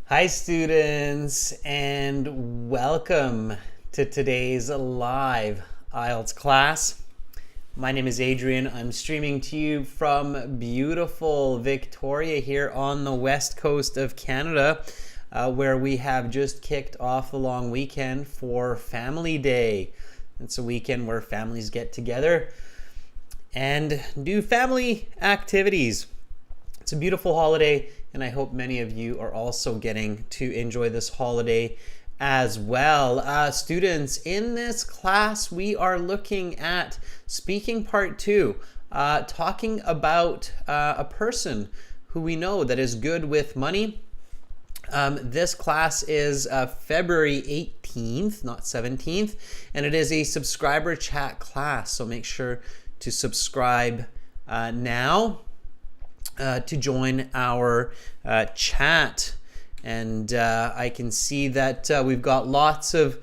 Hi students, and welcome to today's live IELTS class. My name is Adrian. I'm streaming to you from beautiful Victoria here on the west coast of Canada, where we have just kicked off the long weekend for Family Day. It's a weekend where families get together and do family activities. It's a beautiful holiday, and I hope many of you are also getting to enjoy this holiday as well. Students, in this class, we are looking at speaking part 2, talking about a person who we know that is good with money. This class is February 18th, not 17th, and it is a subscriber chat class, so make sure to subscribe now. To join our chat. And I can see that we've got lots of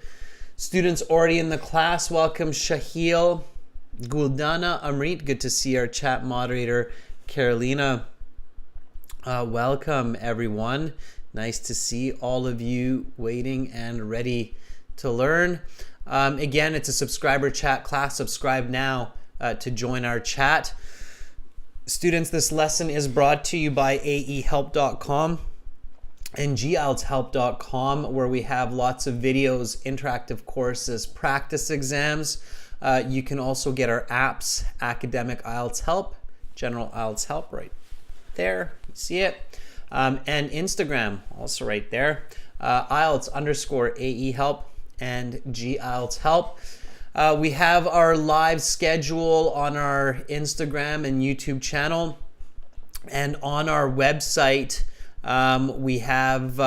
students already in the class. Welcome Shahil, Guldana, Amrit. Good to see our chat moderator, Carolina. Welcome everyone. Nice to see all of you waiting and ready to learn. Again, it's a subscriber chat class. Subscribe now to join our chat. Students, this lesson is brought to you by aehelp.com and gieltshelp.com, where we have lots of videos, interactive courses, practice exams. You can also get our apps, Academic IELTS Help, General IELTS Help right there. You see it. And Instagram, also right there. IELTS_AEhelp and GIELTS Help. We have our live schedule on our Instagram and YouTube channel, and on our website we have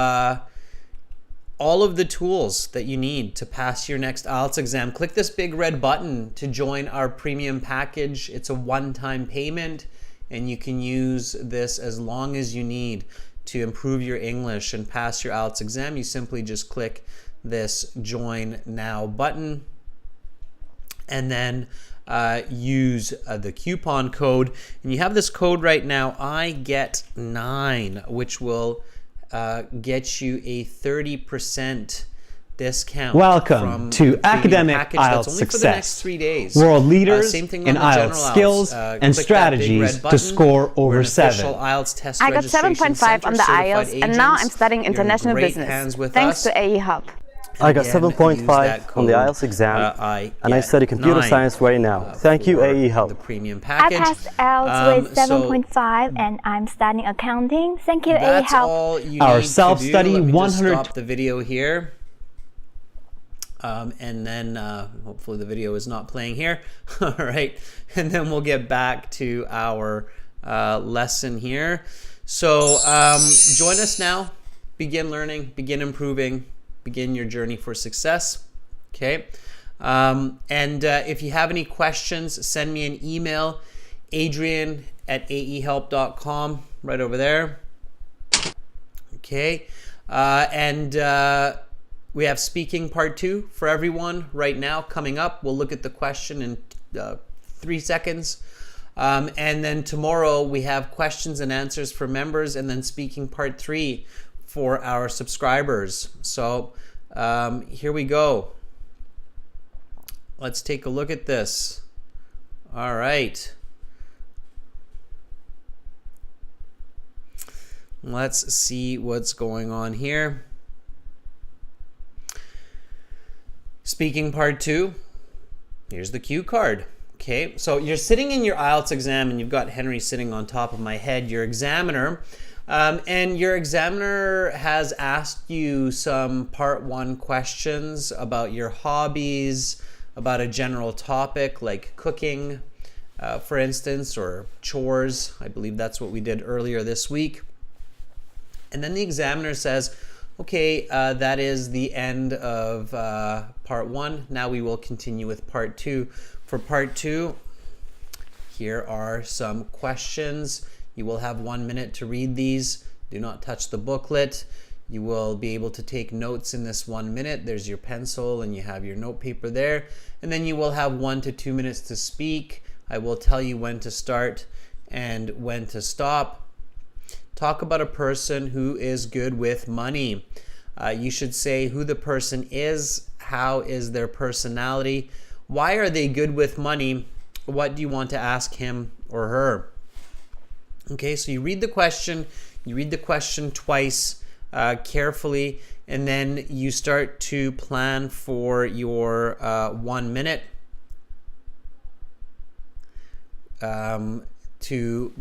all of the tools that you need to pass your next IELTS exam. Click this big red button to join our premium package. It's a one-time payment, and you can use this as long as you need to improve your English and pass your IELTS exam. You simply just click this Join Now button, and then use the coupon code. And you have this code right now, I get 9, which will get you a 30% discount. Welcome to Academic IELTS only Success. For the next 3 days. World leaders Same thing in on the IELTS skills and strategies to score over 7. IELTS test I got 7.5 on the IELTS, and now I'm studying international business, thanks to AE Help. I got 7.5 on the IELTS exam, and I study computer science right now. Thank you, AE Help. The premium I package. passed IELTS with 7.5 and I'm studying accounting. Thank you, AE That's Help. all you Our need self-study to do. Let me just 100 stop the video here. And then hopefully the video is not playing here. All right. And then we'll get back to our lesson here. So join us now. Begin learning, begin improving, begin your journey for success. Okay. And if you have any questions, send me an email, adrian@aehelp.com, right over there. Okay. We have speaking part 2 for everyone right now coming up. We'll look at the question in 3 seconds. And then tomorrow we have questions and answers for members, and then speaking part 3 for our subscribers. So here we go. Let's take a look at this. All right. Let's see what's going on here. Speaking part 2. Here's the cue card. Okay, so you're sitting in your IELTS exam, and you've got Henry sitting on top of my head, your examiner. And your examiner has asked you some part 1 questions about your hobbies, about a general topic like cooking, for instance, or chores. I believe that's what we did earlier this week. And then the examiner says, okay, that is the end of part 1. Now we will continue with part 2. For part 2, here are some questions. You will have 1 minute to read these. Do not touch the booklet. You will be able to take notes in this 1 minute. There's your pencil and you have your note paper there. And then you will have 1 to 2 minutes to speak. I will tell you when to start and when to stop. talk about a person who is good with money. You should say who the person is, how is their personality, why are they good with money, what do you want to ask him or her. Okay, so you read the question twice carefully, and then you start to plan for your 1 minute to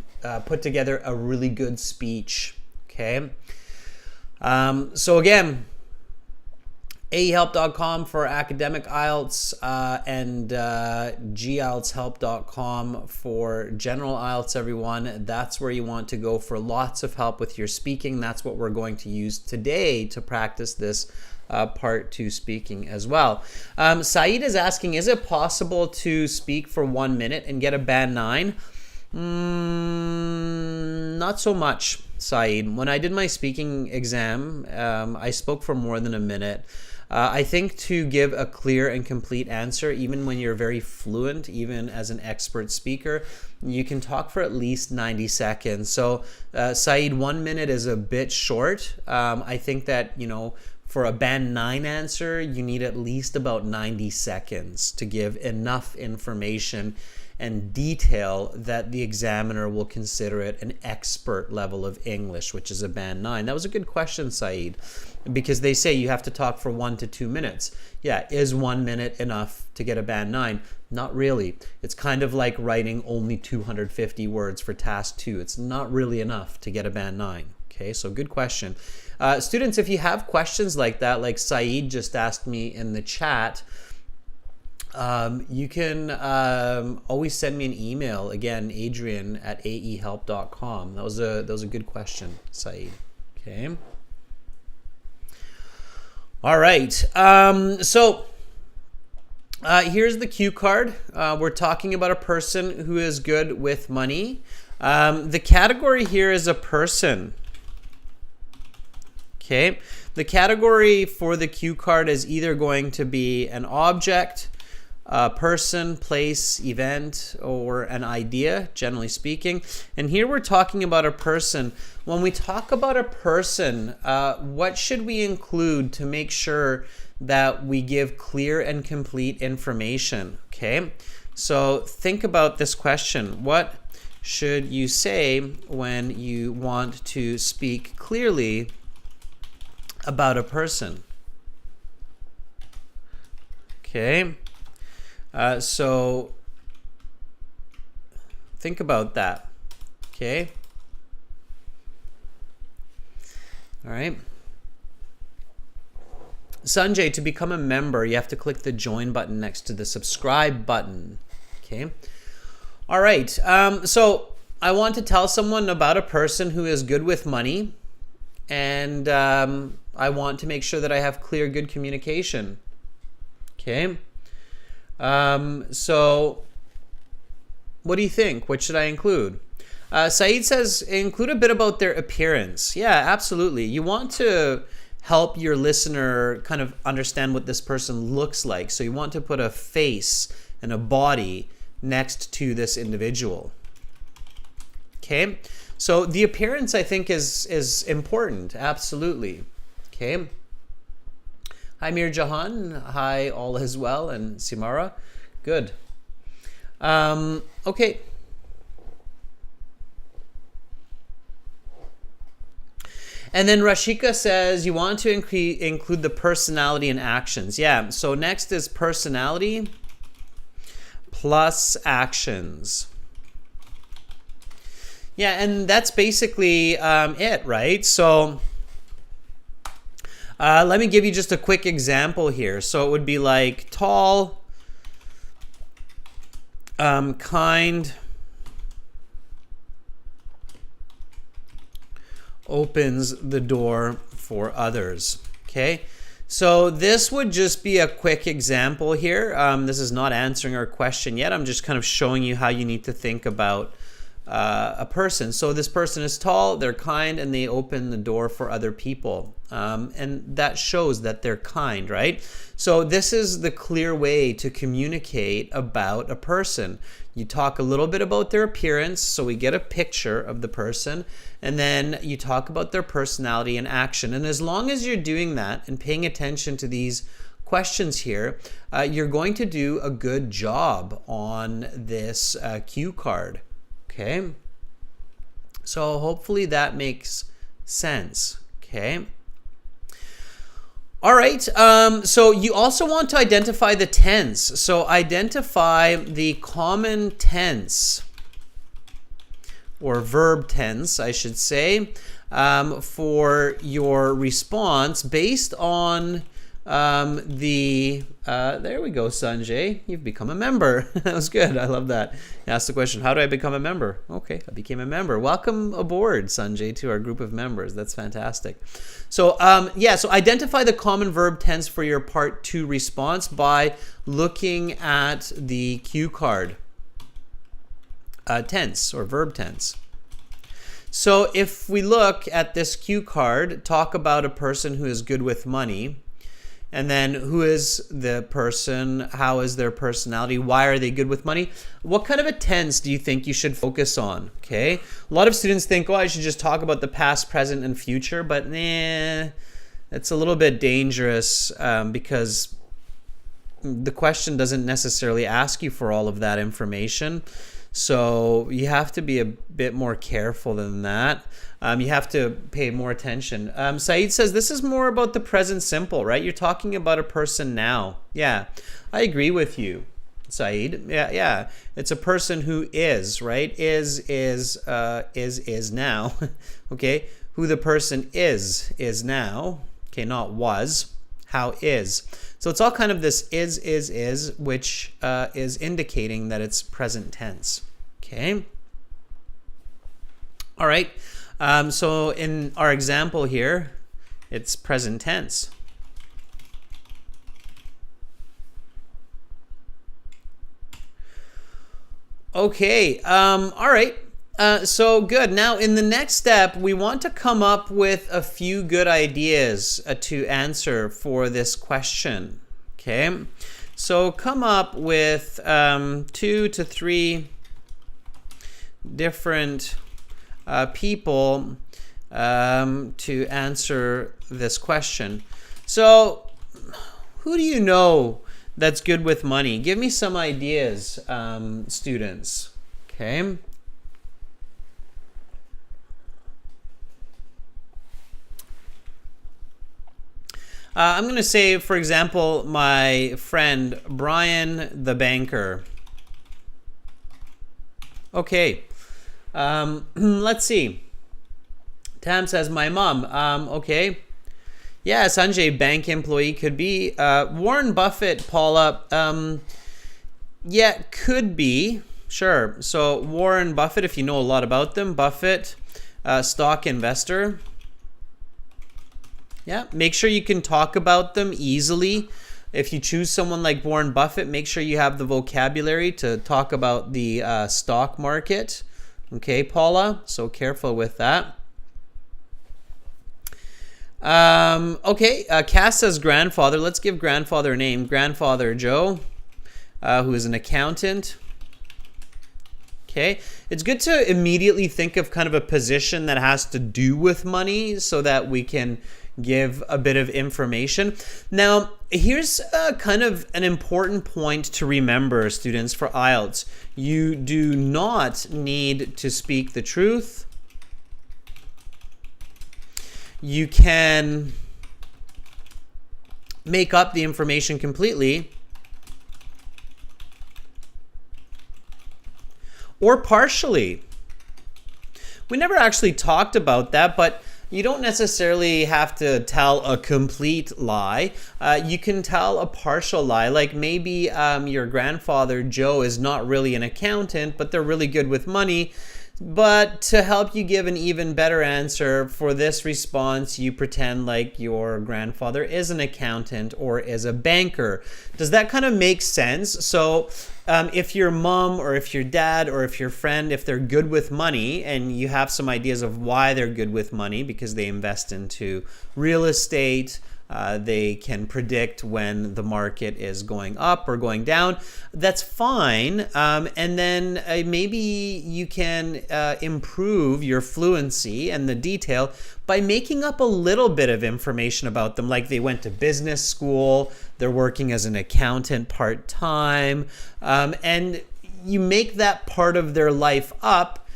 put together a really good speech. Okay, so again, aehelp.com for academic IELTS and gieltshelp.com for general IELTS, everyone. That's where you want to go for lots of help with your speaking. That's what we're going to use today to practice this part 2 speaking as well. Saeed is asking, is it possible to speak for 1 minute and get a band 9? Not so much, Saeed. When I did my speaking exam, I spoke for more than a minute. I think to give a clear and complete answer, even when you're very fluent, even as an expert speaker, you can talk for at least 90 seconds. So, Saeed, 1 minute is a bit short. I think that, for a band 9 answer, you need at least about 90 seconds to give enough information and detail that the examiner will consider it an expert level of English, which is a band 9. That was a good question, Saeed, because they say you have to talk for 1 to 2 minutes. Yeah, is 1 minute enough to get a band 9? Not really. It's kind of like writing only 250 words for task 2. It's not really enough to get a band 9. Okay, so good question. Students, if you have questions like that, like Saeed just asked me in the chat, you can always send me an email. Again, Adrian@aehelp.com. That was a good question, Saeed. Okay. All right. So here's the cue card. We're talking about a person who is good with money. The category here is a person. Okay. The category for the cue card is either going to be an object, a person, place, event, or an idea, generally speaking. And here we're talking about a person. When we talk about a person, what should we include to make sure that we give clear and complete information? Okay, so think about this question. What should you say when you want to speak clearly about a person? Okay. So think about that. Okay. All right. Sanjay, to become a member, you have to click the join button next to the subscribe button. Okay. All right. So I want to tell someone about a person who is good with money, and I want to make sure that I have clear, good communication. Okay. So what do you think? What should I include? Saeed says, include a bit about their appearance. Yeah, absolutely. You want to help your listener kind of understand what this person looks like. So you want to put a face and a body next to this individual. Okay. So the appearance, I think, is important. Absolutely. Okay. Hi, Mir Jahan. Hi, all is well. And Simara. Good. Okay. And then Rashika says you want to include the personality and actions. Yeah. So next is personality plus actions. Yeah, and that's basically it, right? So let me give you just a quick example here. So it would be like tall, kind, opens the door for others. Okay, so this would just be a quick example here. This is not answering our question yet. I'm just kind of showing you how you need to think about a person. So this person is tall, they're kind, and they open the door for other people. And that shows that they're kind, right? So this is the clear way to communicate about a person. You talk a little bit about their appearance, so we get a picture of the person, and then you talk about their personality and action. And as long as you're doing that and paying attention to these questions here, you're going to do a good job on this cue card. Okay, so hopefully that makes sense. Okay. All right, so you also want to identify the tense. So identify the common tense, or verb tense, I should say, for your response based on there we go, Sanjay, you've become a member. That was good. I love that. You asked the question, how do I become a member? Okay, I became a member. Welcome aboard, Sanjay, to our group of members. That's fantastic. So so identify the common verb tense for your part 2 response by looking at the cue card. Tense or verb tense. So if we look at this cue card, talk about a person who is good with money. And then who is the person? How is their personality? Why are they good with money? What kind of a tense do you think you should focus on? Okay. A lot of students think, oh, I should just talk about the past, present, and future. But it's a little bit dangerous because the question doesn't necessarily ask you for all of that information. So you have to be a bit more careful than that. You have to pay more attention. Saeed says this is more about the present simple, right? You're talking about a person now. Yeah, I agree with you, Saeed. Yeah. It's a person who is, right? Is now. Okay. Who the person is now. Okay, not was. How is. So it's all kind of this is, which is indicating that it's present tense. Okay. All right. So in our example here, it's present tense. Okay. All right. So good. Now in the next step, we want to come up with a few good ideas to answer for this question. Okay. So come up with 2 to 3 different people to answer this question. So who do you know that's good with money? Give me some ideas, students. Okay. I'm going to say, for example, my friend Brian the banker. Okay. Let's see. Tam says, my mom. Okay. Yeah, Sanjay, bank employee could be. Warren Buffett, Paula. Yeah, could be. Sure. So Warren Buffett, if you know a lot about them, Buffett, stock investor. Yeah, make sure you can talk about them easily. If you choose someone like Warren Buffett, make sure you have the vocabulary to talk about the stock market. Okay, Paula, so careful with that. Okay, Cass says grandfather. Let's give grandfather a name. Grandfather Joe, who is an accountant. Okay, it's good to immediately think of kind of a position that has to do with money so that we can give a bit of information. Now, here's kind of an important point to remember, students, for IELTS. You do not need to speak the truth. You can make up the information completely or partially. We never actually talked about that, but you don't necessarily have to tell a complete lie. You can tell a partial lie, like maybe your grandfather Joe is not really an accountant, but they're really good with money. But to help you give an even better answer for this response, you pretend like your grandfather is an accountant or is a banker. Does that kind of make sense? So if your mom or if your dad or if your friend, if they're good with money and you have some ideas of why they're good with money because they invest into real estate, they can predict when the market is going up or going down. That's fine. And then maybe you can improve your fluency and the detail by making up a little bit of information about them, like they went to business school, they're working as an accountant part-time, and you make that part of their life up,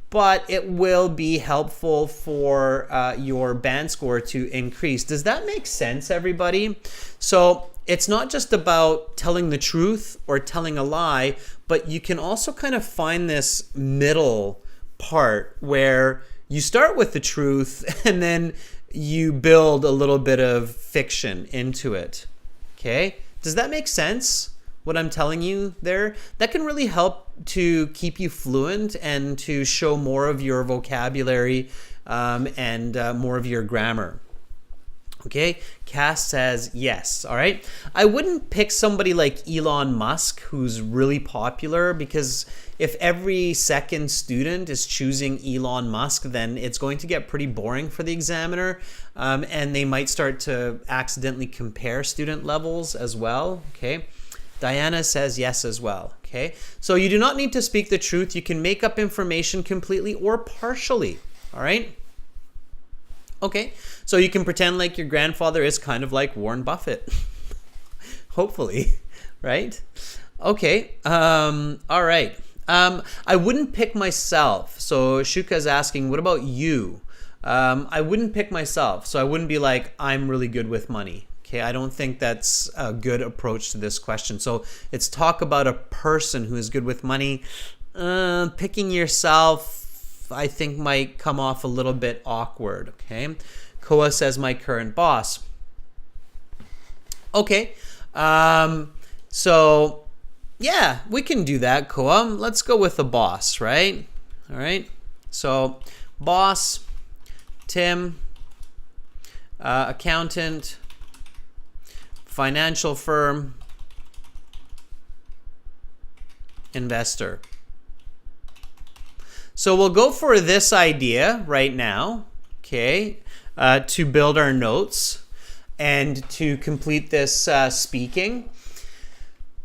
but it will be helpful for your band score to increase. Does that make sense, everybody? So it's not just about telling the truth or telling a lie, but you can also kind of find this middle part where you start with the truth and then you build a little bit of fiction into it. Okay? Does that make sense? What I'm telling you there, that can really help to keep you fluent and to show more of your vocabulary and more of your grammar. Okay, Cass says yes. All right, I wouldn't pick somebody like Elon Musk, who's really popular, because if every second student is choosing Elon Musk, then it's going to get pretty boring for the examiner, and they might start to accidentally compare student levels as well. Okay. Diana says yes as well. Okay, so you do not need to speak the truth. You can make up information completely or partially. All right. Okay, so you can pretend like your grandfather is kind of like Warren Buffett. Hopefully, right? Okay. All right. I wouldn't pick myself. So Shuka's asking, what about you? I wouldn't pick myself. So I wouldn't be like, I'm really good with money. Okay, I don't think that's a good approach to this question. So it's talk about a person who is good with money. Picking yourself, I think, might come off a little bit awkward. Okay, Koa says my current boss. Okay, so yeah, we can do that, Koa. Let's go with the boss, right? All right, so boss, Tim, accountant, financial firm, investor. So we'll go for this idea right now, okay, to build our notes and to complete this speaking.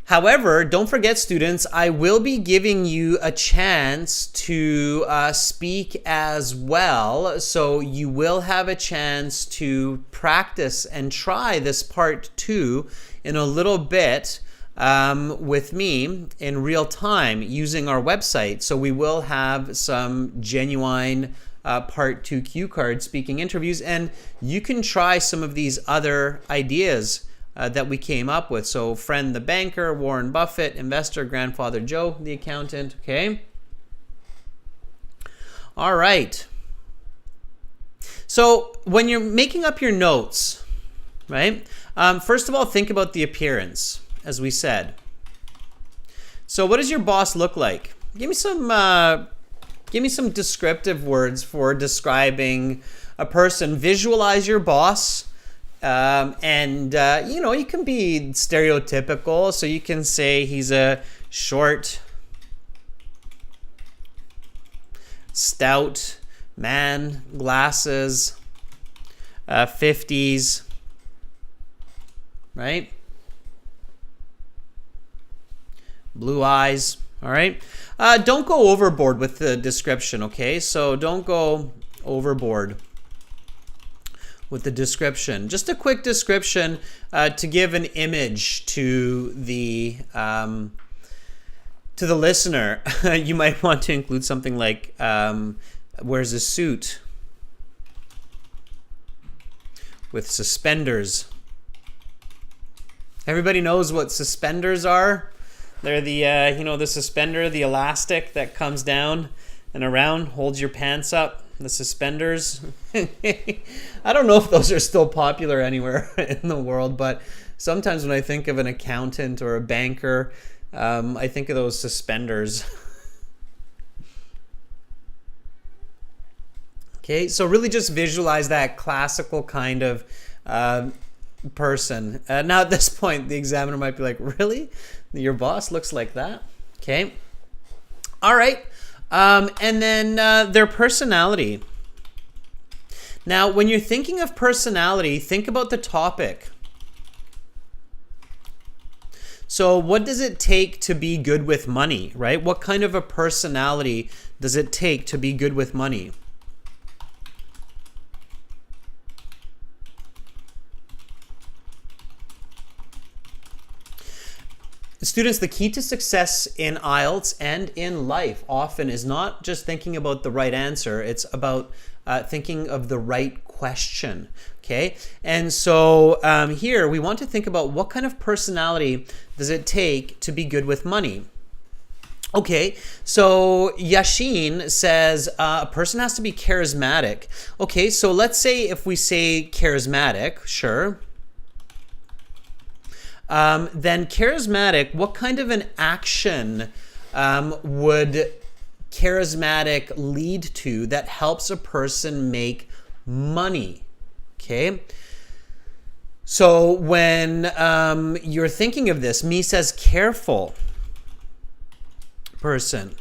However, don't forget, students, I will be giving you a chance to speak as well. So you will have a chance to practice and try this part 2 in a little bit with me in real time using our website. So we will have some genuine part 2 cue card speaking interviews, and you can try some of these other ideas that we came up with. So friend the banker, Warren Buffett, investor, grandfather Joe the accountant. Okay. All right. So when you're making up your notes, right? First of all, think about the appearance, as we said. So what does your boss look like? Give me some descriptive words for describing a person. Visualize your boss. And you can be stereotypical, so you can say he's a short, stout man, glasses, 50s, right? Blue eyes, all right? Don't go overboard with the description, okay? So don't go overboard with the description. Just a quick description to give an image to the listener. You might want to include something like wears a suit with suspenders. Everybody knows what suspenders are. They're the the suspender, the elastic that comes down and around, holds your pants up. The suspenders. I don't know if those are still popular anywhere in the world, but sometimes when I think of an accountant or a banker, I think of those suspenders. Okay, so really just visualize that classical kind of person. Now at this point, the examiner might be like, really? Your boss looks like that? Okay. All right. And then their personality. Now, when you're thinking of personality, think about the topic. So what does it take to be good with money, right? What kind of a personality does it take to be good with money? Students, the key to success in IELTS and in life often is not just thinking about the right answer, it's about thinking of the right question, okay? And so here we want to think about what kind of personality does it take to be good with money? Okay, so Yashin says a person has to be charismatic. Okay, so let's say if we say charismatic, sure. Then charismatic, what kind of an action would charismatic lead to that helps a person make money? Okay. So when you're thinking of this, me says careful person.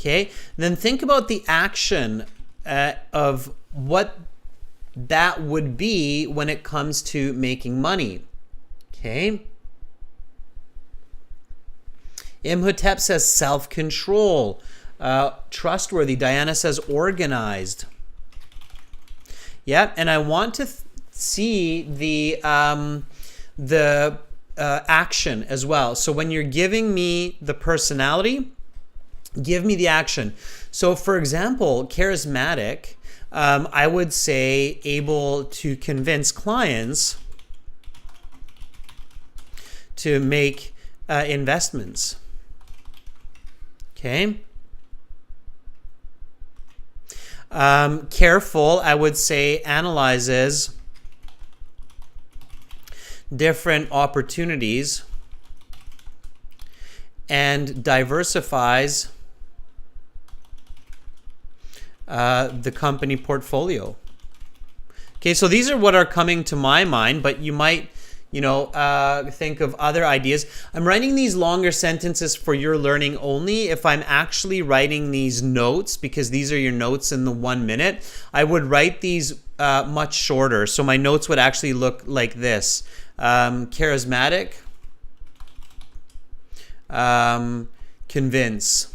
Okay. Then think about the action of what that would be when it comes to making money. Okay. Imhotep says self-control. Trustworthy. Diana says organized. Yeah, and I want to see the action as well. So when you're giving me the personality, give me the action. So for example, charismatic, I would say able to convince clients to make investments. Okay. Careful, I would say analyzes different opportunities and diversifies the company portfolio. Okay, so these are what are coming to my mind, but you might, think of other ideas. I'm writing these longer sentences for your learning only. If I'm actually writing these notes, because these are your notes in the 1 minute, I would write these much shorter. So my notes would actually look like this. Charismatic, convince.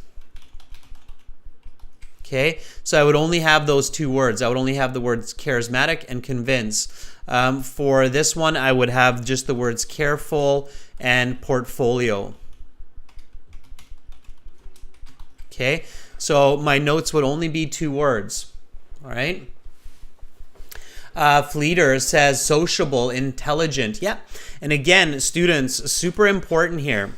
Okay, so I would only have those two words. I would only have the words charismatic and convince. For this one, I would have just the words careful and portfolio. Okay, so my notes would only be two words. All right. Fleeter says sociable, intelligent. Yeah, and again, students, super important here.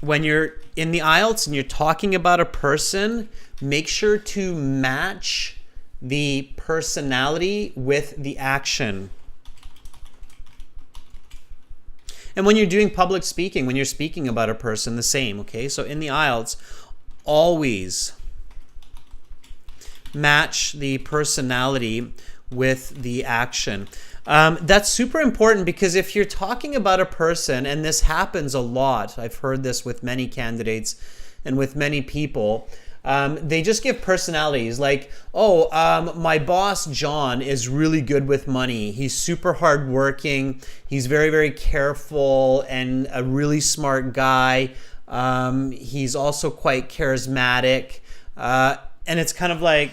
When you're in the IELTS and you're talking about a person, make sure to match the personality with the action. And when you're doing public speaking, when you're speaking about a person, the same, okay? So in the IELTS, always match the personality with the action. That's super important because if you're talking about a person, and this happens a lot, I've heard this with many candidates and with many people, they just give personalities like, my boss John is really good with money. He's super hardworking. He's very, very careful and a really smart guy. He's also quite charismatic. And it's kind of like,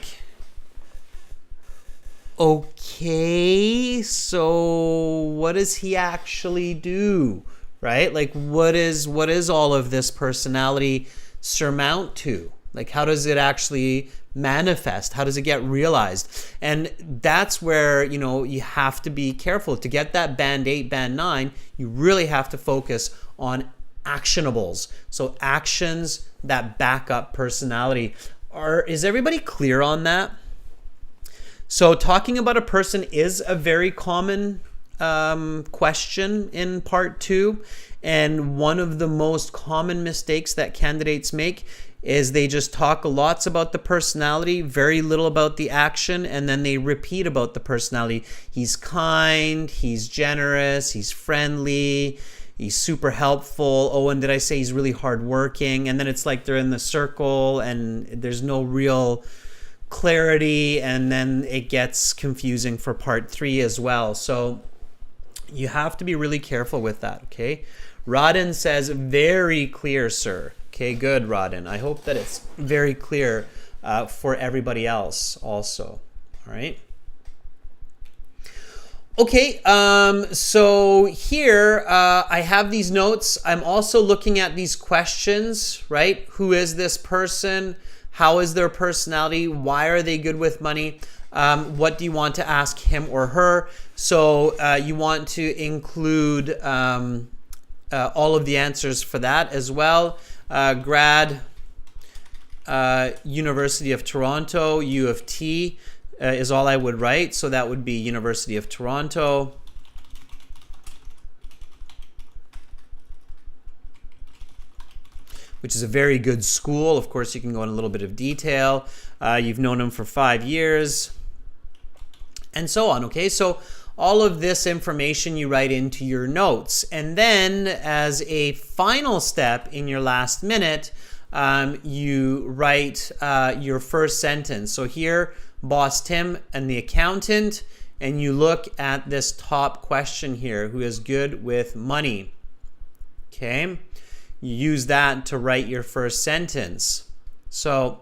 okay, so what does he actually do, right? Like, what is all of this personality surmount to? Like, how does it actually manifest? How does it get realized? And that's where, you have to be careful. To get that band 8, band 9, you really have to focus on actionables. So actions that back up personality. Is everybody clear on that? So talking about a person is a very common question in part 2. And one of the most common mistakes that candidates make is they just talk lots about the personality, very little about the action, and then they repeat about the personality. He's kind, he's generous, he's friendly, he's super helpful. Oh, and did I say he's really hardworking? And then it's like they're in the circle and there's no real clarity, and then it gets confusing for part 3 as well. So you have to be really careful with that, okay? Rodden says, very clear, sir. Okay, good, Rodden. I hope that it's very clear for everybody else also. All right. Okay, so here I have these notes. I'm also looking at these questions, right? Who is this person? How is their personality? Why are they good with money? What do you want to ask him or her? So you want to include all of the answers for that as well. Grad, University of Toronto, U of T is all I would write. So that would be University of Toronto. Which is a very good school. Of course, you can go in a little bit of detail. You've known him for 5 years. And so on, okay? So all of this information you write into your notes. And then as a final step in your last minute, you write your first sentence. So here, Boss Tim and the accountant, and you look at this top question here, who is good with money, okay? You use that to write your first sentence. So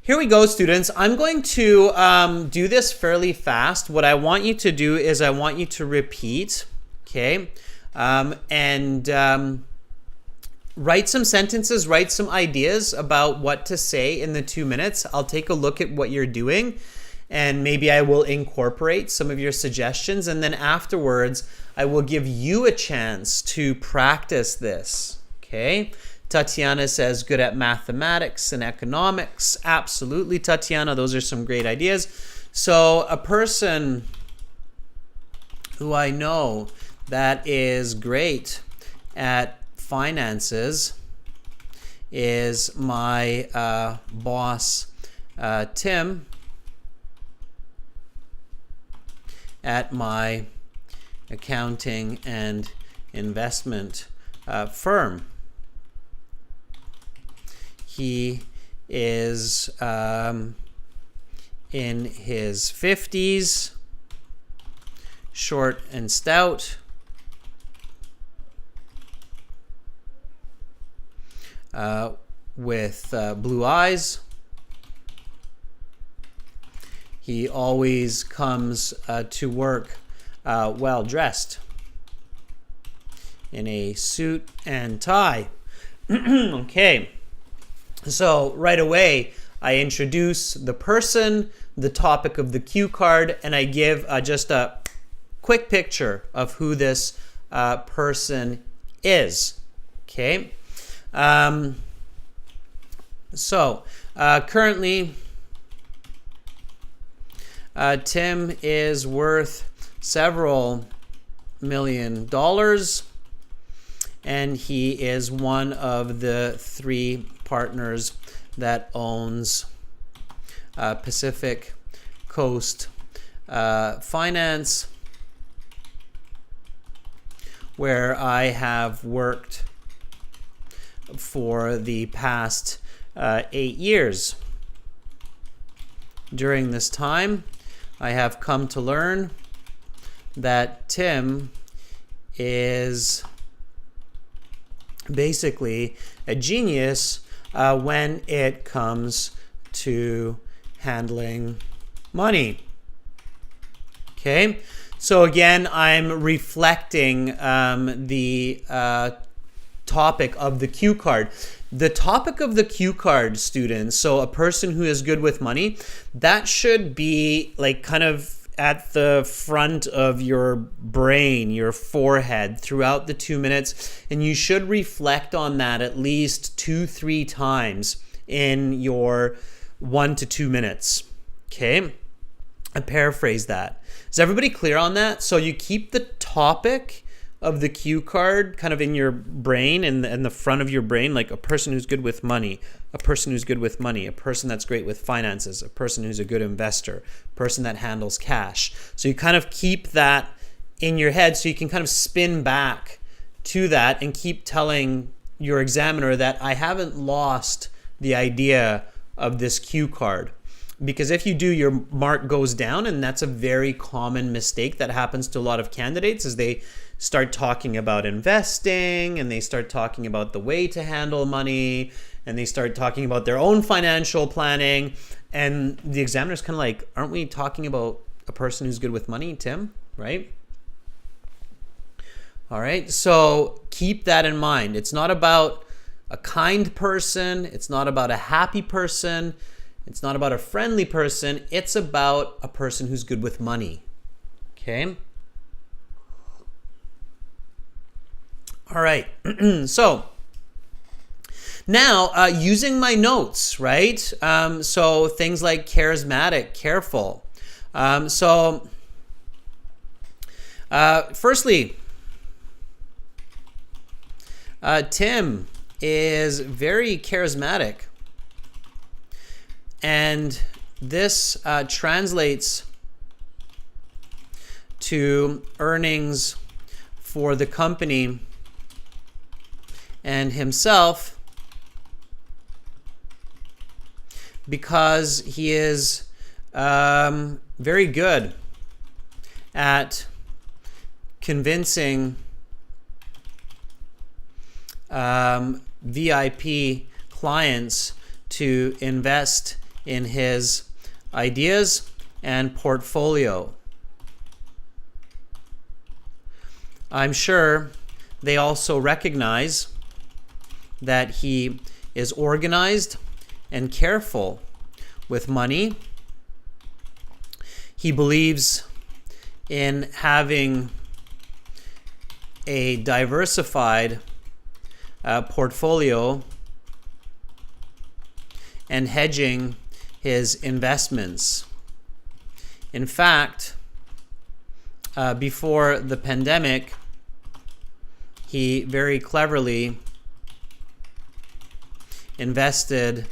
here we go, students. I'm going to do this fairly fast. What I want you to do is I want you to repeat, okay? Write some sentences, write some ideas about what to say in the 2 minutes. I'll take a look at what you're doing, and maybe I will incorporate some of your suggestions. And then afterwards, I will give you a chance to practice this, okay? Tatiana says, good at mathematics and economics. Absolutely, Tatiana. Those are some great ideas. So a person who I know that is great at finances is my boss, Tim, at my accounting and investment firm. He is in his 50s, short and stout, with blue eyes. He always comes to work well dressed in a suit and tie. Okay, so right away I introduce the person, the topic of the cue card, and I give just a quick picture of who this person is. Okay. Currently, Tim is worth several $1 million, and he is one of the 3 partners that owns Pacific Coast Finance, where I have worked for the past 8 years. During this time, I have come to learn that Tim is basically a genius when it comes to handling money. Okay, so again, I'm reflecting the topic of the cue card. The topic of the cue card, students, so a person who is good with money, that should be like kind of at the front of your brain, your forehead throughout the 2 minutes, and you should reflect on that at least 2-3 times in your 1 to 2 minutes. Okay, I paraphrase that. Is everybody clear on that? So you keep the topic of the cue card kind of in your brain and in the front of your brain, like a person who's good with money, a person who's good with money, a person that's great with finances, a person who's a good investor, a person that handles cash. So you kind of keep that in your head so you can kind of spin back to that and keep telling your examiner that I haven't lost the idea of this cue card. Because if you do, your mark goes down, and that's a very common mistake that happens to a lot of candidates is they start talking about investing and they start talking about the way to handle money and they start talking about their own financial planning, and the examiner's kind of like, aren't we talking about a person who's good with money, Tim? Right? All right, so keep that in mind. It's not about a kind person. It's not about a happy person. It's not about a friendly person. It's about a person who's good with money. Okay? All right, so now using my notes, right? So things like charismatic, careful. Firstly, Tim is very charismatic, and this translates to earnings for the company and himself because he is very good at convincing VIP clients to invest in his ideas and portfolio. I'm sure they also recognize that he is organized and careful with money. He believes in having a diversified portfolio and hedging his investments. In fact, before the pandemic, he very cleverly invested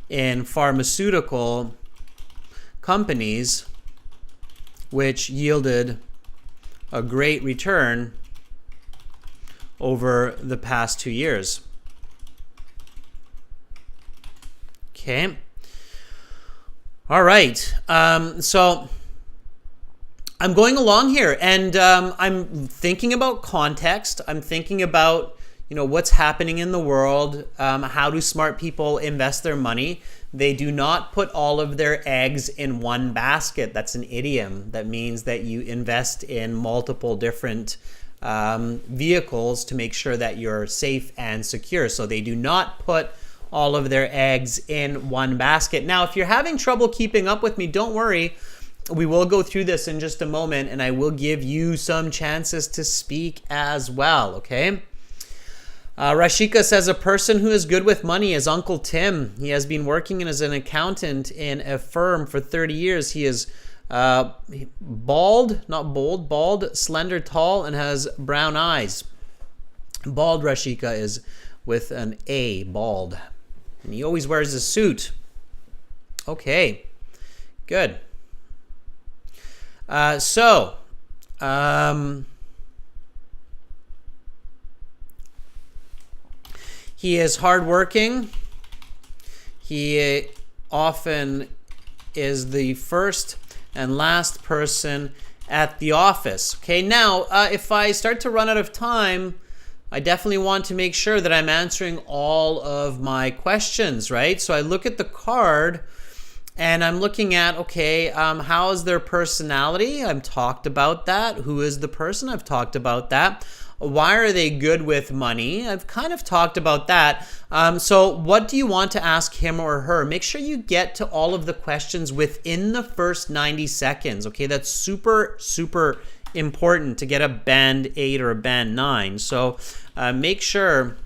in pharmaceutical companies, which yielded a great return over the past 2 years. Okay. All right. So I'm going along here, and I'm thinking about context. I'm thinking about, what's happening in the world. How do smart people invest their money? They do not put all of their eggs in one basket. That's an idiom. That means that you invest in multiple different vehicles to make sure that you're safe and secure. So they do not put all of their eggs in one basket. Now, if you're having trouble keeping up with me, don't worry. We will go through this in just a moment, and I will give you some chances to speak as well, okay? Rashika says, a person who is good with money is Uncle Tim. He has been working as an accountant in a firm for 30 years. He is bald, not bold, bald, slender, tall, and has brown eyes. Bald Rashika is with an A, bald. And he always wears a suit. Okay, good. He is hardworking. He often is the first and last person at the office. Okay, now, if I start to run out of time, I definitely want to make sure that I'm answering all of my questions, right? So I look at the card and I'm looking at, okay, how is their personality? I've talked about that. Who is the person? I've talked about that. Why are they good with money? I've kind of talked about that. So what do you want to ask him or her? Make sure you get to all of the questions within the first 90 seconds. Okay, that's super, super important to get a band 8 or a band 9. So make sure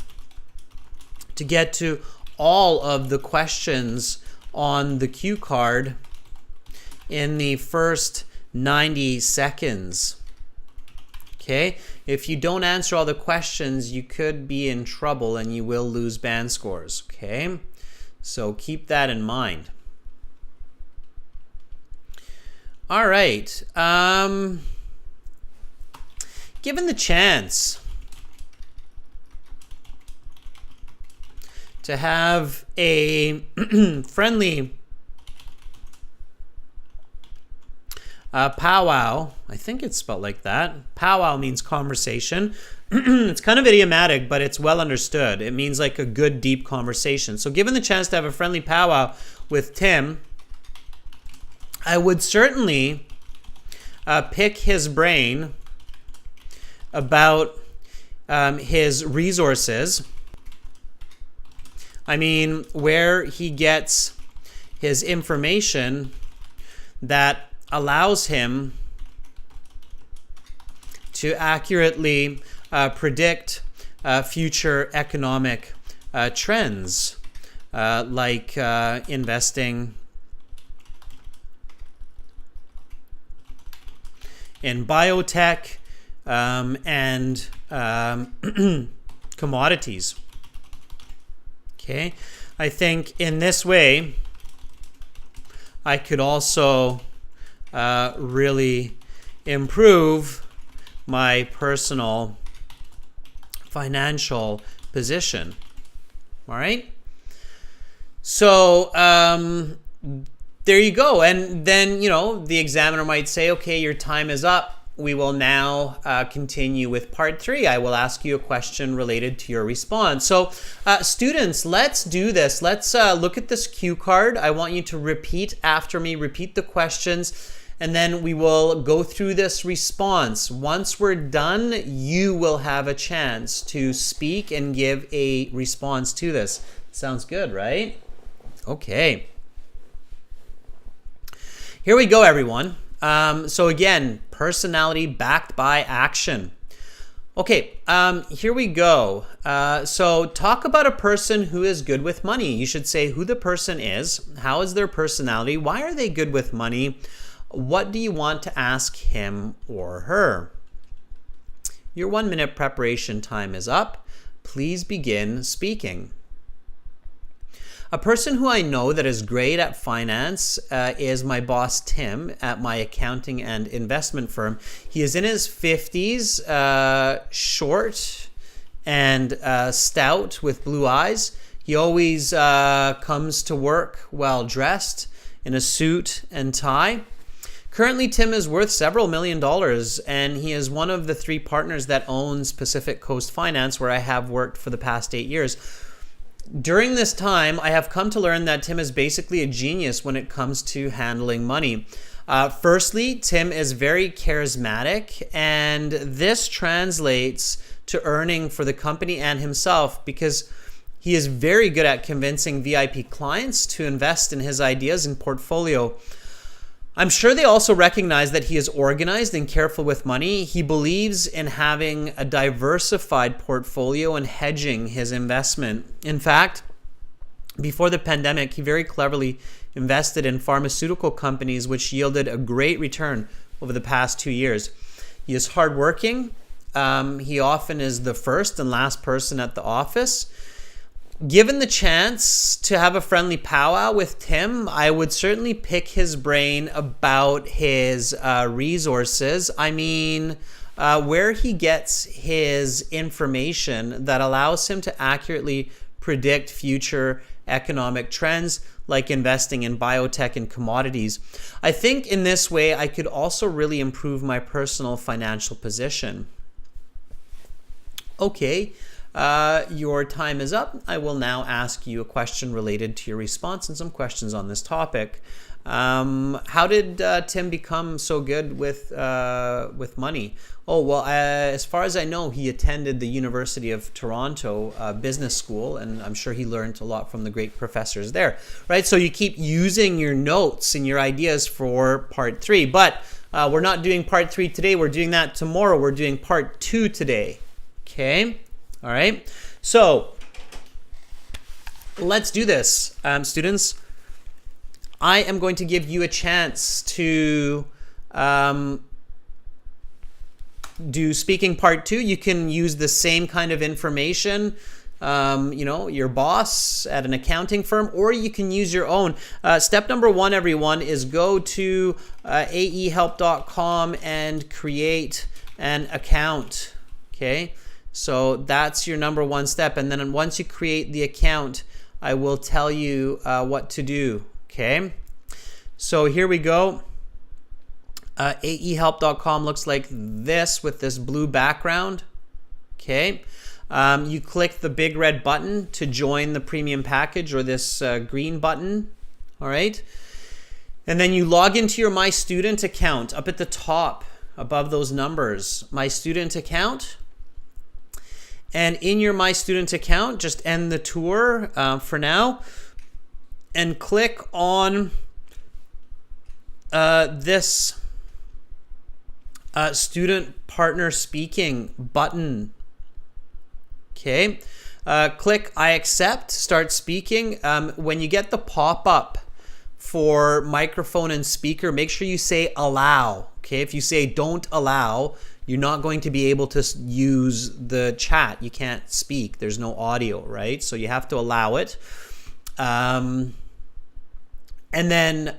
to get to all of the questions on the cue card in the first 90 seconds. Okay, if you don't answer all the questions, you could be in trouble and you will lose band scores. Okay, so keep that in mind. All right. Given the chance to have a friendly powwow, I think it's spelled like that. Powwow means conversation. It's kind of idiomatic, but it's well understood. It means like a good, deep conversation. So given the chance to have a friendly powwow with Tim, I would certainly pick his brain about his resources. I mean, where he gets his information that allows him to accurately predict future economic trends, like investing in biotech and commodities. Okay, I think in this way I could also really improve my personal financial position. All right, so there you go. And then, the examiner might say, okay, your time is up. We will now continue with part 3. I will ask you a question related to your response. So students, let's do this. Let's look at this cue card. I want you to repeat after me, repeat the questions, and then we will go through this response. Once we're done, you will have a chance to speak and give a response to this. Sounds good, right? Okay. Here we go, everyone. So again, personality backed by action. Okay, here we go. So talk about a person who is good with money. You should say who the person is, how is their personality, why are they good with money, what do you want to ask him or her? Your 1 minute preparation time is up. Please begin speaking. A person who I know that is great at finance is my boss, Tim, at my accounting and investment firm. He is in his 50s, short and stout with blue eyes. He always comes to work well dressed in a suit and tie. Currently, Tim is worth several $1 million, and he is one of the 3 partners that owns Pacific Coast Finance, where I have worked for the past 8 years. During this time, I have come to learn that Tim is basically a genius when it comes to handling money. Firstly, Tim is very charismatic, and this translates to earning for the company and himself because he is very good at convincing VIP clients to invest in his ideas and portfolio. I'm sure they also recognize that he is organized and careful with money. He believes in having a diversified portfolio and hedging his investment. In fact, before the pandemic, he very cleverly invested in pharmaceutical companies, which yielded a great return over the past 2 years. He is hardworking. He often is the first and last person at the office. Given the chance to have a friendly powwow with Tim, I would certainly pick his brain about his resources. I mean, where he gets his information that allows him to accurately predict future economic trends, like investing in biotech and commodities. I think in this way, I could also really improve my personal financial position. Okay. Your time is up. I will now ask you a question related to your response and some questions on this topic. How did Tim become so good with money? Oh, well, as far as I know, he attended the University of Toronto Business School, and I'm sure he learned a lot from the great professors there, right? So you keep using your notes and your ideas for part 3, but we're not doing part 3 today. We're doing that tomorrow. We're doing part 2 today, okay? All right, so let's do this, students. I am going to give you a chance to do speaking part 2, you can use the same kind of information, your boss at an accounting firm, or you can use your own. Step number 1, everyone, is go to aehelp.com and create an account. Okay, so that's your number 1 step. And then once you create the account, I will tell you what to do. Okay, so here we go. aehelp.com looks like this with this blue background. Okay, you click the big red button to join the premium package, or this green button. All right, and then you log into your My Student account up at the top above those numbers, My Student account. And in your My Student account, just end the tour for now and click on this Student Partner Speaking button. Okay, click I accept, start speaking. When you get the pop-up for microphone and speaker, make sure you say allow. Okay, if you say don't allow, you're not going to be able to use the chat. You can't speak. There's no audio, right? So you have to allow it. And then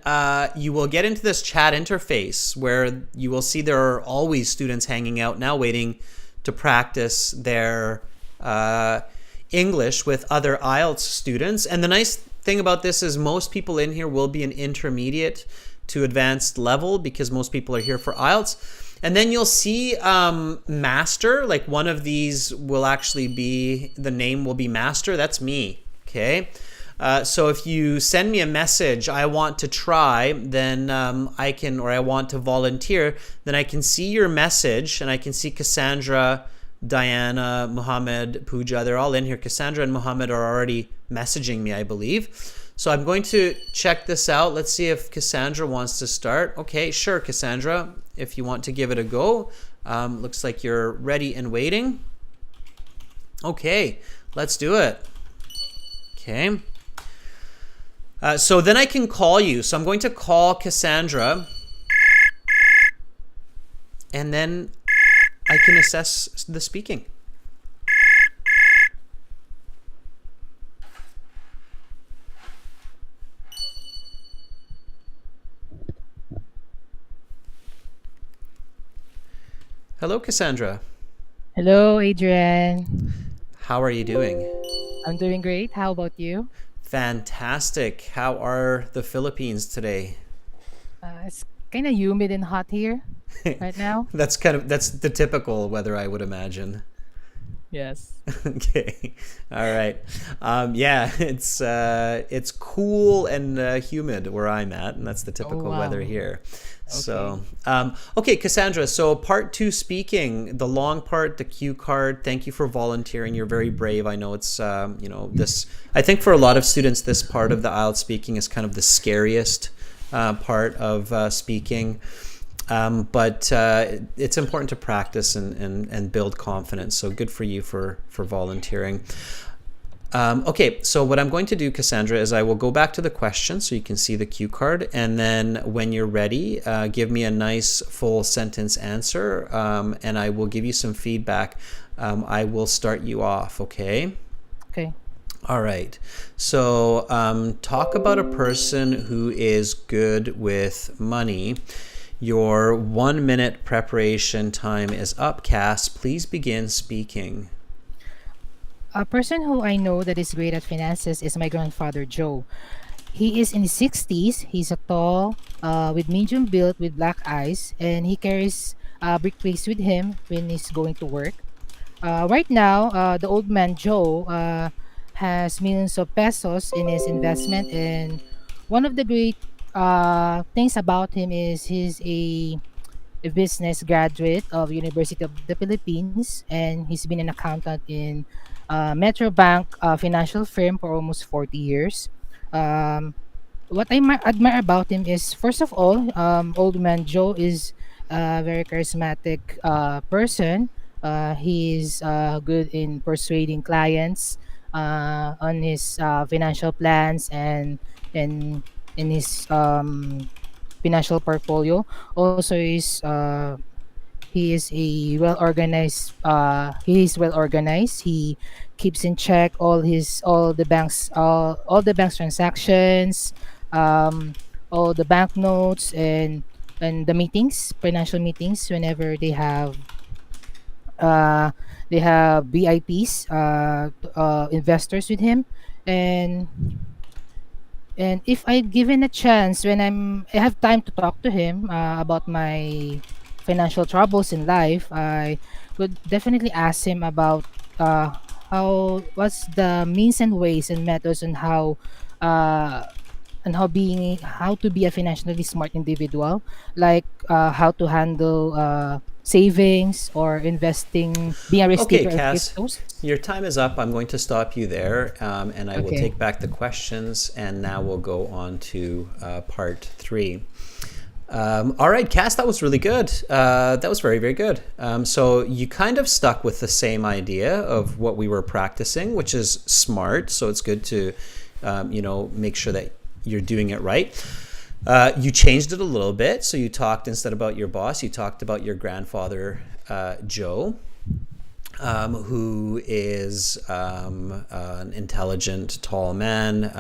you will get into this chat interface where you will see there are always students hanging out now waiting to practice their English with other IELTS students. And the nice thing about this is most people in here will be an intermediate to advanced level, because most people are here for IELTS. And then you'll see master, like one of these will actually be, the name will be master. That's me, okay? So if you send me a message, I want to try, then I can, or I want to volunteer, then I can see your message, and I can see Cassandra, Diana, Muhammad, Pooja, they're all in here. Cassandra and Muhammad are already messaging me, I believe. So I'm going to check this out. Let's see if Cassandra wants to start. Okay, sure, Cassandra, if you want to give it a go. Looks like you're ready and waiting. Okay, let's do it. Okay. So then I can call you. So I'm going to call Cassandra, and then I can assess the speaking. Hello, Cassandra. Hello, Adrian. How are you doing? I'm doing great. How about you? Fantastic. How are the Philippines today? It's kind of humid and hot here right now. That's the typical weather, I would imagine. Yes. Okay. All right. Yeah, it's cool and humid where I'm at, and that's the typical weather here. Okay. So, okay, Cassandra, so part 2 speaking, the long part, the cue card. Thank you for volunteering. You're very brave. I know it's, this, I think for a lot of students, this part of the IELTS speaking is kind of the scariest part of speaking. But it's important to practice and build confidence. So good for you for volunteering. Okay, so what I'm going to do, Cassandra, is I will go back to the question so you can see the cue card. And then when you're ready, give me a nice full sentence answer, and I will give you some feedback. I will start you off, okay? Okay. All right. So talk about a person who is good with money. Your 1 minute preparation time is up, Cass. Please begin speaking. A person who I know that is great at finances is my grandfather, Joe. He is in his 60s. He's a tall, with medium build, with black eyes, and he carries a briefcase with him when he's going to work. Right now, the old man, Joe, has millions of pesos in his investment, and one of the great things about him is he's a business graduate of University of the Philippines, and he's been an accountant in Metro Bank financial firm for almost 40 years. Um, what I admire about him is, first of all, old man Joe is a very charismatic person. He's good in persuading clients on his financial plans and in his financial portfolio. Also, is He is a well organized. He is well organized. He keeps in check all the bank's transactions, um, all the banknotes, and the meetings, financial meetings. Whenever uh, they have VIPs, investors with him, and if I given a chance when I have time to talk to him about my financial troubles in life, I would definitely ask him about uh, how what's the means and ways and methods uh, and how to be a financially smart individual, like how to handle savings or investing, being a risk Okay, taker in Cass, cryptos. your time is up. I'm going to stop you there, and I will Okay. take back the questions, and now we'll go on to part 3. All right, Cass, that was really good. That was very, very good. So you kind of stuck with the same idea of what we were practicing, which is smart. So it's good to, make sure that you're doing it right. You changed it a little bit. So you talked, instead about your boss, you talked about your grandfather, Joe, who is an intelligent, tall man.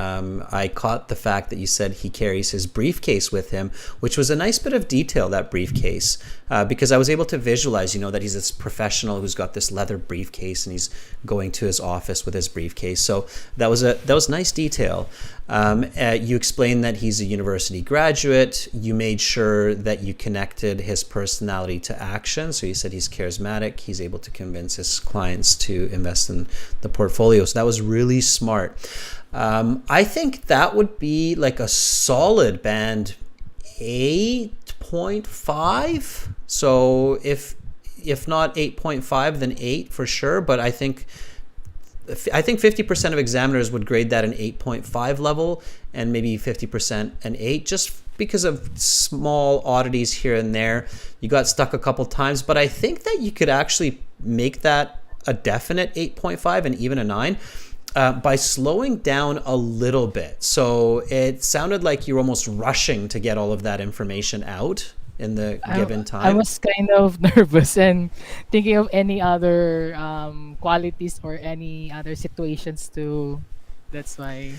I caught the fact that you said he carries his briefcase with him, which was a nice bit of detail, that briefcase, because I was able to visualize, that he's this professional who's got this leather briefcase and he's going to his office with his briefcase. So that was nice detail. You explained that he's a university graduate. You made sure that you connected his personality to action. So you said he's charismatic. He's able to convince his clients to invest in the portfolio. So that was really smart. I think that would be like a solid band 8.5. So if not 8.5, then 8 for sure. But I think 50% of examiners would grade that an 8.5 level, and maybe 50% an 8, just because of small oddities here and there. You got stuck a couple times, but I think that you could actually make that a definite 8.5 and even a 9 by slowing down a little bit. So it sounded like you're almost rushing to get all of that information out in the given time. I was kind of nervous and thinking of any other qualities or any other situations too. That's why.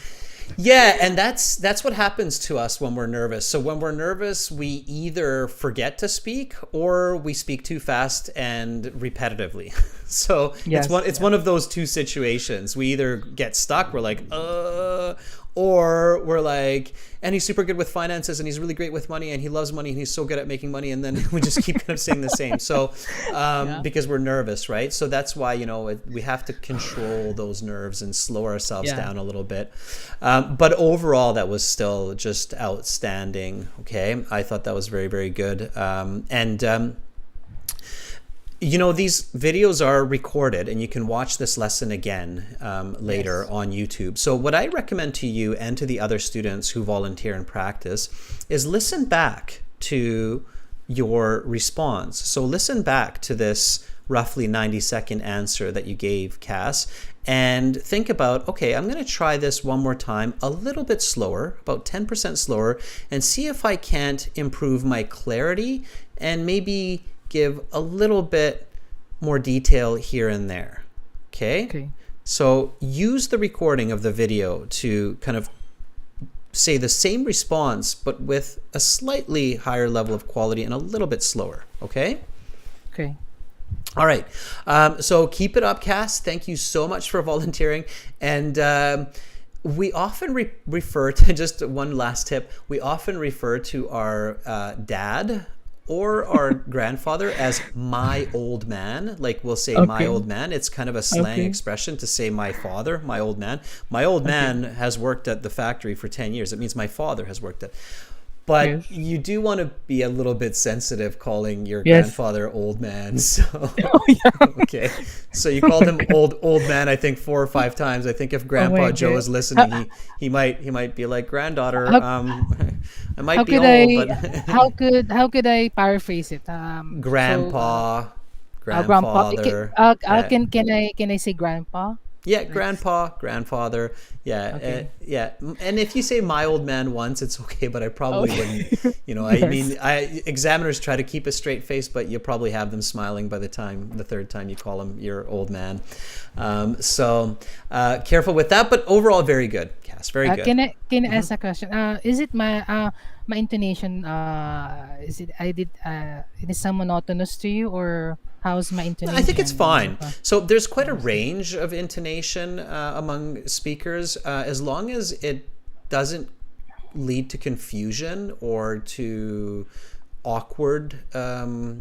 Yeah, and that's what happens to us when we're nervous. So when we're nervous, we either forget to speak or we speak too fast and repetitively. So Yes, it's one of those two situations. We either get stuck, we're like, or we're like, and he's super good with finances and he's really great with money and he loves money and he's so good at making money, and then we just keep kind of saying the same. So because we're nervous, right? So that's why we have to control those nerves and slow ourselves down a little bit. But overall, that was still just outstanding. Okay, I thought that was very, very good. These videos are recorded and you can watch this lesson again later on YouTube. So what I recommend to you and to the other students who volunteer and practice is listen back to your response. So listen back to this roughly 90-second answer that you gave, Cass, and think about, okay, I'm going to try this one more time, a little bit slower, about 10% slower, and see if I can't improve my clarity and maybe give a little bit more detail here and there. Okay? So use the recording of the video to kind of say the same response, but with a slightly higher level of quality and a little bit slower. Okay? Okay. All right. So keep it up, Cass. Thank you so much for volunteering. And we often refer to, just one last tip, we often refer to our dad or our grandfather as my old man. Like we'll say my old man. It's kind of a slang expression to say my father, my old man. My old man has worked at the factory for 10 years. It means my father has worked at. But you do want to be a little bit sensitive calling your grandfather old man. So okay. So you called him old man, I think 4 or 5 times. I think if Grandpa Joe is listening, he might be like, granddaughter, I might be old, but how could I paraphrase it? grandpa, grandpa. grandfather. Can I say grandpa? Yeah, grandpa, grandfather. Yeah, Okay. yeah. And if you say my old man once, it's okay, but I probably wouldn't. I Yes. mean, examiners try to keep a straight face, but you probably have them smiling by the third time you call them your old man. So careful with that, but overall, very good, Cass. Very good. Can I ask a question? Is it my intonation? Is it is some monotonous to you, or how's my intonation? I think it's fine. So there's quite a range of intonation among speakers, as long as it doesn't lead to confusion or to awkward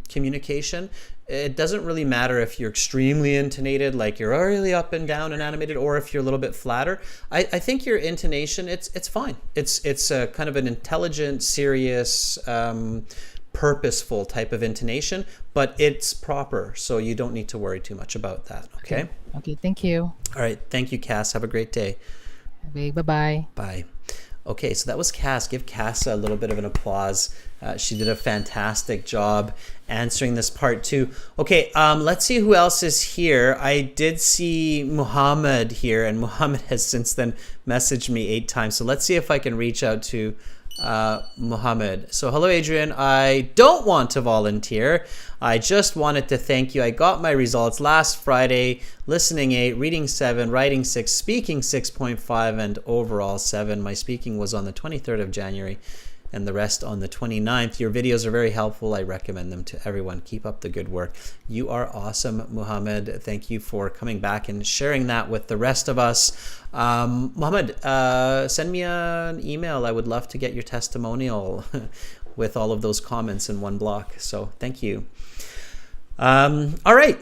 communication. It doesn't really matter if you're extremely intonated, like you're really up and down and animated, or if you're a little bit flatter. I think your intonation, it's fine. It's a kind of an intelligent, serious, purposeful type of intonation, but it's proper, so you don't need to worry too much about that. Okay. Okay. Thank you. All right. Thank you, Cass. Have a great day. Okay. Bye-bye. Bye. Okay, so that was Cass. Give Cass a little bit of an applause. She did a fantastic job answering this part too. Okay, let's see who else is here. I did see Muhammad here, and Muhammad has since then messaged me 8 times. So let's see if I can reach out to Muhammad. So hello, Adrian. I don't want to volunteer. I just wanted to thank you. I got my results last Friday. Listening 8, reading 7, writing 6, speaking 6.5, and overall 7. My speaking was on the 23rd of January and the rest on the 29th. Your videos are very helpful. I recommend them to everyone. Keep up the good work. You are awesome, Muhammad. Thank you for coming back and sharing that with the rest of us. Muhammad, send me an email. I would love to get your testimonial with all of those comments in one block. So thank you. All right.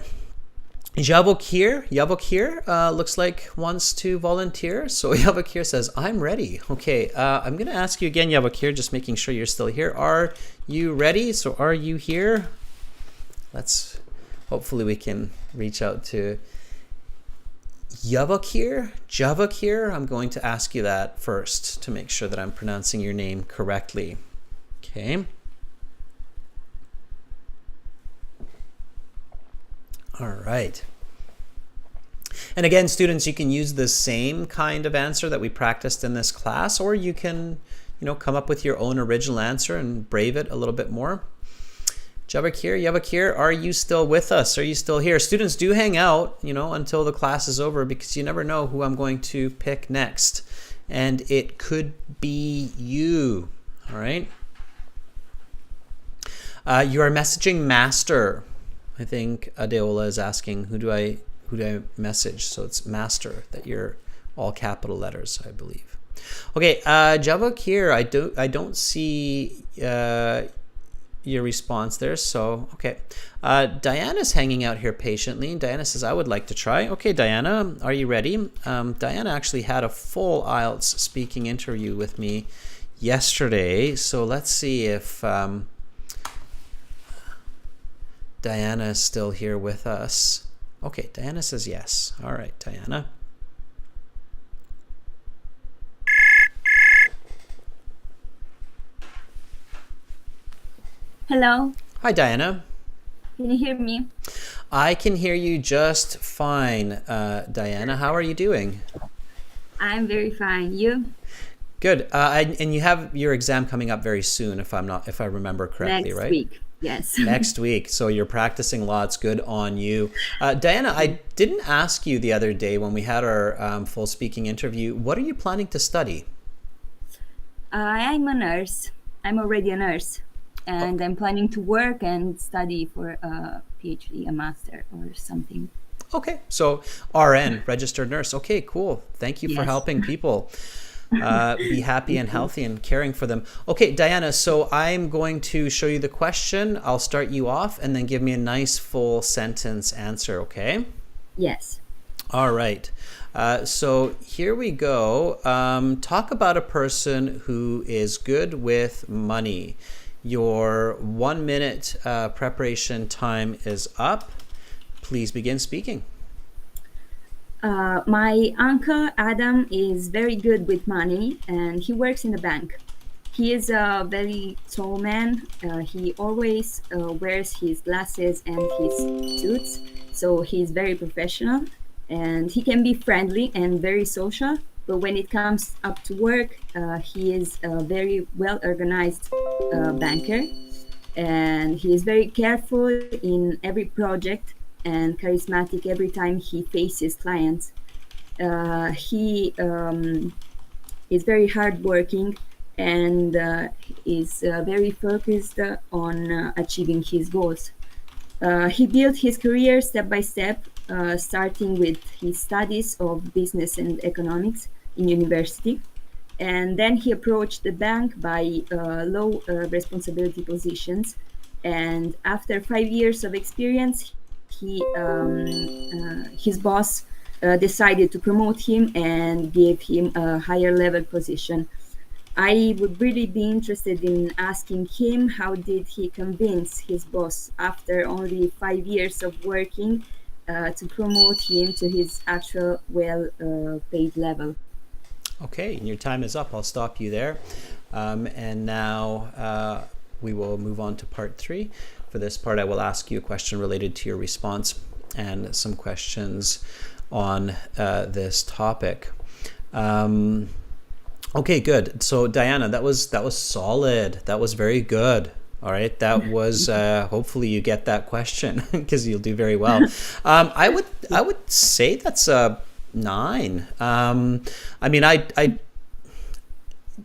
Yavokir looks like wants to volunteer. So Yavokir says, I'm ready. Okay, I'm going to ask you again, Yavokir, just making sure you're still here. Are you ready? So are you here? Hopefully we can reach out to Javakir. I'm going to ask you that first to make sure that I'm pronouncing your name correctly. Okay. All right. And again, students, you can use the same kind of answer that we practiced in this class, or you can, come up with your own original answer and brave it a little bit more. Yavakir, are you still with us? Are you still here? Students, do hang out, until the class is over, because you never know who I'm going to pick next. And it could be you. All right. You are messaging master. I think Adeola is asking, who do I message? So it's master, that you're all capital letters, I believe. Okay, Javakir, I don't see your response there. So, okay. Diana's hanging out here patiently. Diana says, I would like to try. Okay, Diana, are you ready? Diana actually had a full IELTS speaking interview with me yesterday. So let's see if Diana is still here with us. Okay, Diana says yes. All right, Diana. Hello. Hi, Diana. Can you hear me? I can hear you just fine, Diana. How are you doing? I'm very fine. You? Good. And you have your exam coming up very soon, if I remember correctly, right? Next week. Yes. Next week. So you're practicing lots. Good on you. Diana, I didn't ask you the other day when we had our full speaking interview, what are you planning to study? I'm a nurse. I'm already a nurse. And I'm planning to work and study for a PhD, a master or something. Okay. So RN, registered nurse. Okay, cool. Thank you for helping people. Be happy and healthy and caring for them. Okay, Diana, so I'm going to show you the question. I'll start you off and then give me a nice full sentence answer, okay? Yes. All right. So here we go. Talk about a person who is good with money. Your 1 minute preparation time is up. Please begin speaking. My uncle Adam is very good with money and he works in a bank. He is a very tall man. He always wears his glasses and his suits, so he's very professional. And he can be friendly and very social, but when it comes up to work, he is a very well organized banker, and he is very careful in every project and charismatic every time he faces clients. He is very hardworking and is very focused on achieving his goals. He built his career step by step, starting with his studies of business and economics in university. And then he approached the bank by low responsibility positions. And after 5 years of experience, his boss decided to promote him and gave him a higher level position. I would really be interested in asking him, how did he convince his boss after only 5 years of working to promote him to his actual well-paid level? Okay, and your time is up. I'll stop you there. And now we will move on to part 3. For this part, I will ask you a question related to your response and some questions on this topic. Okay, good. So Diana, that was solid. That was very good. All right, that was hopefully you get that question because you'll do very well. I would say that's a 9. I mean,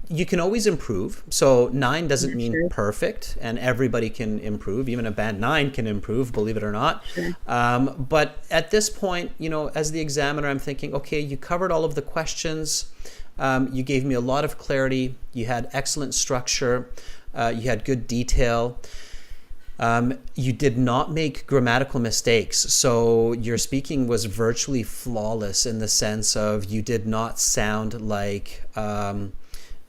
you can always improve. So 9 doesn't mean perfect, and everybody can improve. Even a band 9 can improve, believe it or not. But at this point, as the examiner, I'm thinking, okay, you covered all of the questions. You gave me a lot of clarity. You had excellent structure. You had good detail. You did not make grammatical mistakes. So your speaking was virtually flawless in the sense of you did not sound like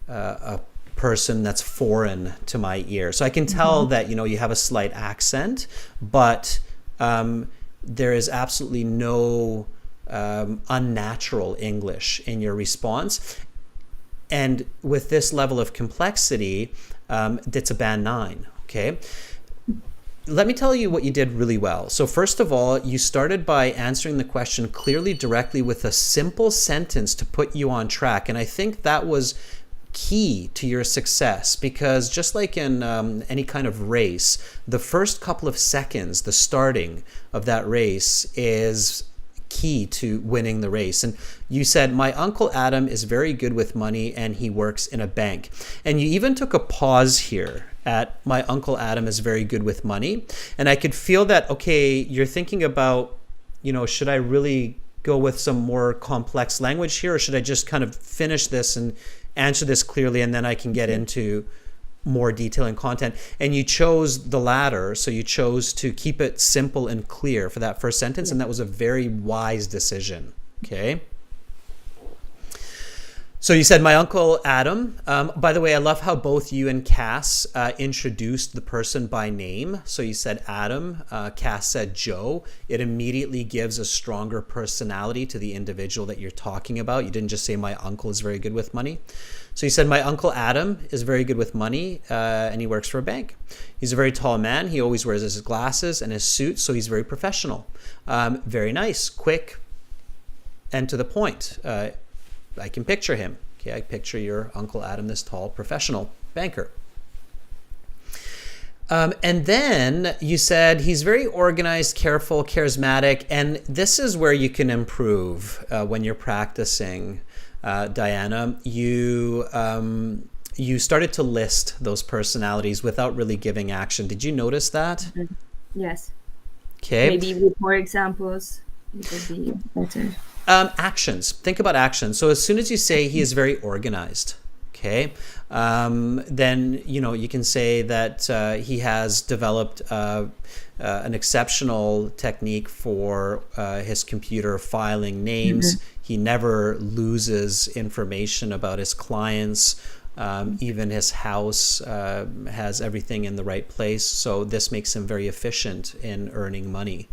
a person that's foreign to my ear. So I can tell that, you have a slight accent, but there is absolutely no unnatural English in your response. And with this level of complexity, it's a band 9, okay? Let me tell you what you did really well. So first of all, you started by answering the question clearly, directly with a simple sentence to put you on track. And I think that was key to your success, because just like in any kind of race, the first couple of seconds, the starting of that race, is key to winning the race. And you said, my Uncle Adam is very good with money and he works in a bank. And you even took a pause here at my Uncle Adam is very good with money. And I could feel that, okay, you're thinking about, should I really go with some more complex language here, or should I just kind of finish this and answer this clearly, and then I can get into more detail and content? And you chose the latter. So you chose to keep it simple and clear for that first sentence. And that was a very wise decision. Okay. So you said, my Uncle Adam. By the way, I love how both you and Cass introduced the person by name. So you said Adam, Cass said Joe. It immediately gives a stronger personality to the individual that you're talking about. You didn't just say, my uncle is very good with money. So you said, my Uncle Adam is very good with money and he works for a bank. He's a very tall man. He always wears his glasses and his suit, so he's very professional. Very nice, quick, and to the point. I can picture him. Okay, I picture your Uncle Adam, this tall professional banker. And then you said he's very organized, careful, charismatic, and this is where you can improve when you're practicing, Diana. You started to list those personalities without really giving action. Did you notice that? Yes. Okay. Maybe with more examples, it would be better. Actions. Think about actions. So as soon as you say he is very organized, okay, then you can say that he has developed an exceptional technique for his computer filing names. He never loses information about his clients. Even his house has everything in the right place. So this makes him very efficient in earning money.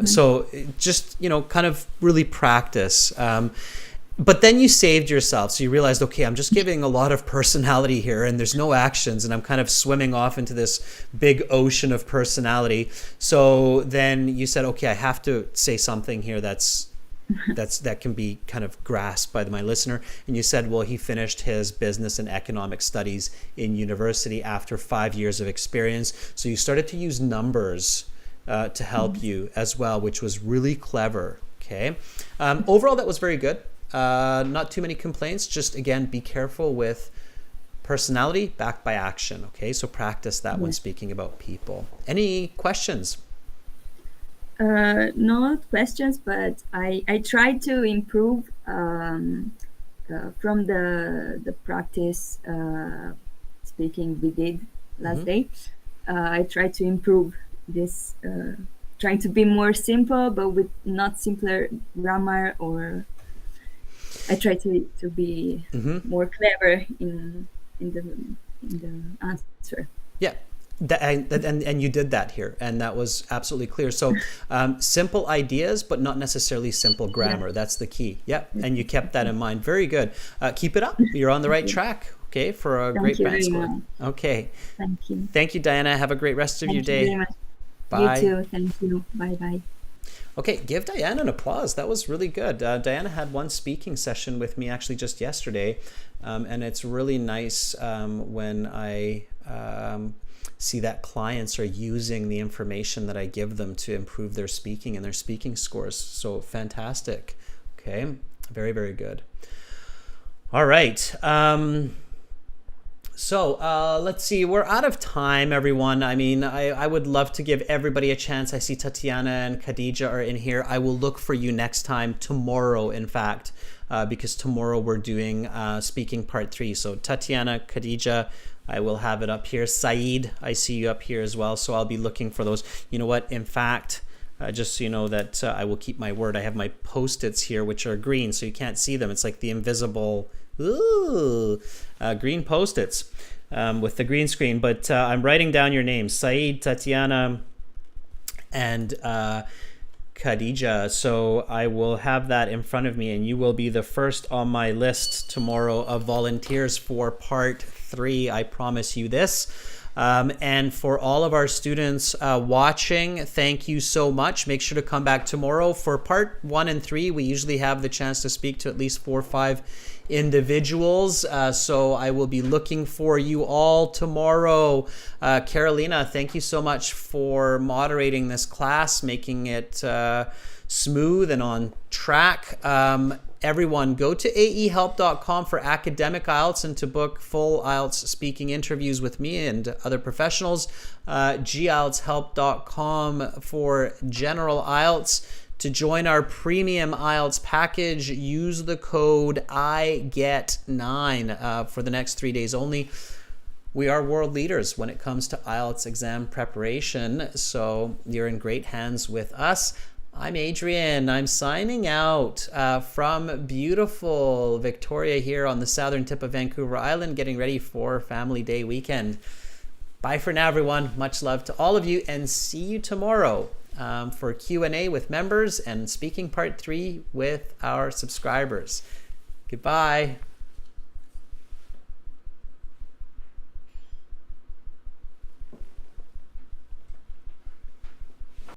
So just, kind of really practice. But then you saved yourself. So you realized, okay, I'm just giving a lot of personality here and there's no actions, and I'm kind of swimming off into this big ocean of personality. So then you said, okay, I have to say something here that's that can be kind of grasped by my listener. And you said, well, he finished his business and economic studies in university after 5 years of experience. So you started to use numbers to help you as well, which was really clever. Okay. Overall, that was very good. Not too many complaints. Just again, be careful with personality backed by action. Okay. So practice that when speaking about people. Any questions? Not questions, but I try to improve from the practice speaking we did last day. I try to improve this, trying to be more simple, but with not simpler grammar, or I try to be more clever in the answer. Yeah. And you did that here, and that was absolutely clear. So simple ideas, but not necessarily simple grammar. That's the key. Yep. And you kept that in mind. Very good. Keep it up. You're on the right track. Okay, for a great band score. Okay. Thank you. Thank you, Diana. Have a great rest of your day. Very much. Bye. You too. Thank you. Bye. Okay, give Diana an applause. That was really good. Diana had one speaking session with me actually just yesterday, and it's really nice when I see that clients are using the information that I give them to improve their speaking and their speaking scores. So fantastic. Okay, very, very good. All right. So let's see, we're out of time, everyone. I mean, I would love to give everybody a chance. I see Tatiana and Khadija are in here. I will look for you next time, tomorrow, in fact, because tomorrow we're doing speaking part 3. So Tatiana, Khadija, I will have it up here. Saeed, I see you up here as well. So I'll be looking for those. You know what? In fact, just so you know that I will keep my word, I have my Post-its here, which are green, so you can't see them. It's like the invisible green Post-its with the green screen. But I'm writing down your names, Saeed, Tatiana, and Khadija. So I will have that in front of me, and you will be the first on my list tomorrow of volunteers for part 3. I promise you this. And for all of our students watching, thank you so much. Make sure to come back tomorrow for part 1 and 3. We usually have the chance to speak to at least 4 or 5 individuals. So I will be looking for you all tomorrow. Carolina, thank you so much for moderating this class, making it smooth and on track. Everyone, go to aehelp.com for academic IELTS and to book full IELTS speaking interviews with me and other professionals. gieltshelp.com for general IELTS. To join our premium IELTS package, use the code IGET9 for the next 3 days only. We are world leaders when it comes to IELTS exam preparation, so you're in great hands with us. I'm Adrian. I'm signing out from beautiful Victoria here on the southern tip of Vancouver Island, getting ready for Family Day weekend. Bye for now, everyone. Much love to all of you, and see you tomorrow for Q&A with members and speaking part 3 with our subscribers. Goodbye.